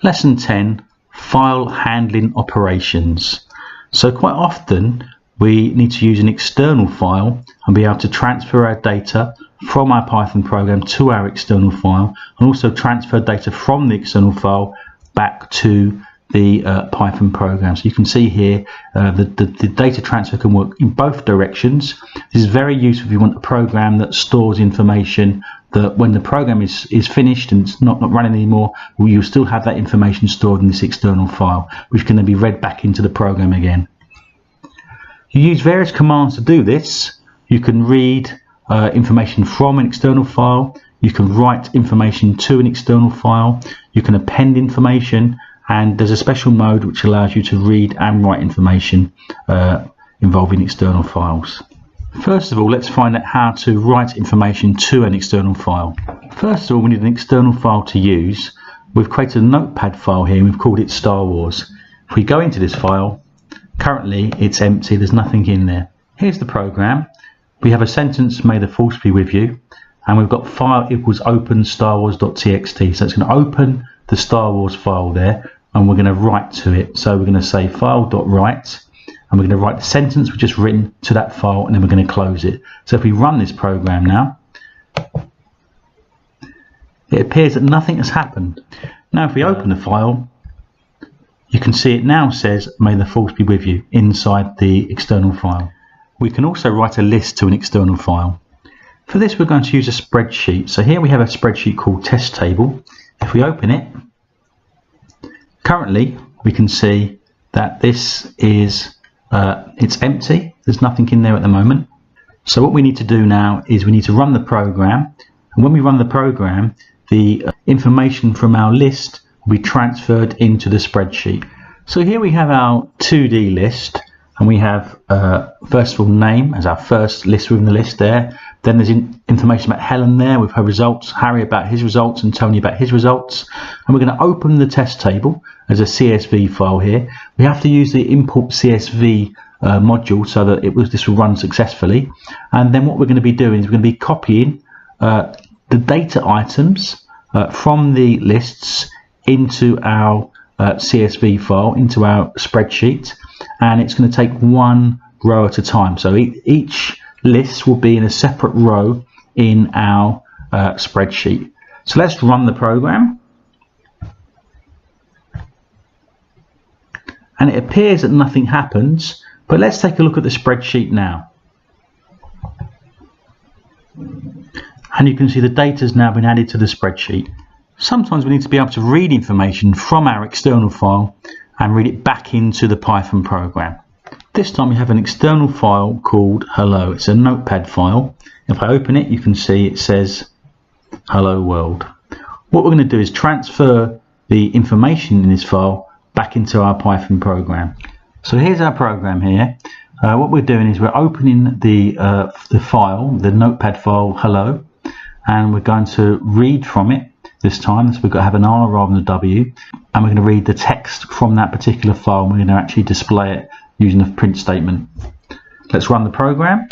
Lesson 10, File Handling Operations. So quite often we need to use an external file and be able to transfer our data from our Python program to our external file, and also transfer data from the external file back to the Python program. So you can see here the data transfer can work in both directions. This is very useful if you want a program that stores information that when the program is finished and it's not running anymore, you'll still have that information stored in this external file, which can then be read back into the program again. You use various commands to do this. You can read information from an external file, you can write information to an external file, you can append information, and there's a special mode which allows you to read and write information involving external files. First of all, let's find out how to write information to an external file. First of all, we need an external file to use. We've created a Notepad file here and we've called it Star Wars. If we go into this file, currently it's empty, there's nothing in there. Here's the program. We have a sentence, "May the force be with you," and we've got file equals open starwars.txt. So it's going to open the Star Wars file there and we're going to write to it. So we're going to say file.write. And we're going to write the sentence we've just written to that file, and then we're going to close it. So if we run this program now, it appears that nothing has happened. Now if we open the file, you can see it now says "May the force be with you" inside the external file. We can also write a list to an external file. For this we're going to use a spreadsheet. So here we have a spreadsheet called test table. If we open it, currently we can see that this is it's empty, there's nothing in there at the moment. So what we need to do now is we need to run the program, and when we run the program, the information from our list will be transferred into the spreadsheet. So here we have our 2D list, and we have first of all name as our first list within the list there. Then there's information about Helen there with her results, Harry about his results, and Tony about his results. And we're going to open the test table as a CSV file here. We have to use the import CSV module so that this will run successfully. And then what we're going to be doing is we're going to be copying the data items from the lists into our CSV file, into our spreadsheet. And it's going to take one row at a time. So each list will be in a separate row in our spreadsheet. So let's run the program. And it appears that nothing happens, but let's take a look at the spreadsheet now. And you can see the data has now been added to the spreadsheet. Sometimes we need to be able to read information from our external file and read it back into the Python program. This time we have an external file called hello. It's a Notepad file. If I open it, you can see it says hello world. What we're going to do is transfer the information in this file back into our Python program. So here's our program here. What we're doing is we're opening the file, the Notepad file hello, and we're going to read from it this time. So we've got to have an R rather than a W, and we're going to read the text from that particular file, and we're going to actually display it using a print statement. Let's run the program,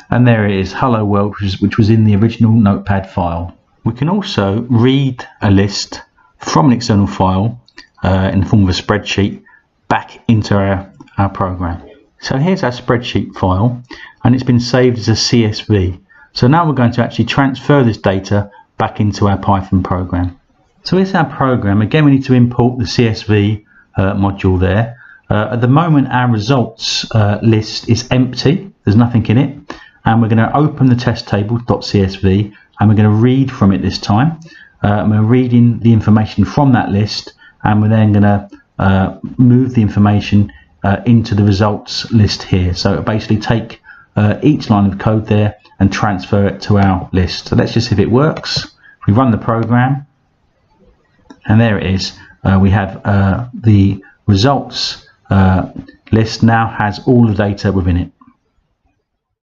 and there it is, hello world, which was in the original Notepad file. We can also read a list from an external file in the form of a spreadsheet back into our program. So here's our spreadsheet file, and it's been saved as a CSV. So now we're going to actually transfer this data back into our Python program. So here's our program. Again, we need to import the CSV module there. At the moment our results list is empty, there's nothing in it, and we're going to open the test table.csv and we're going to read from it this time. We're reading the information from that list, and we're then going to move the information into the results list here. So it'll basically take each line of code there and transfer it to our list. So let's just see if it works. We run the program, and there it is. We have the results list now has all the data within it.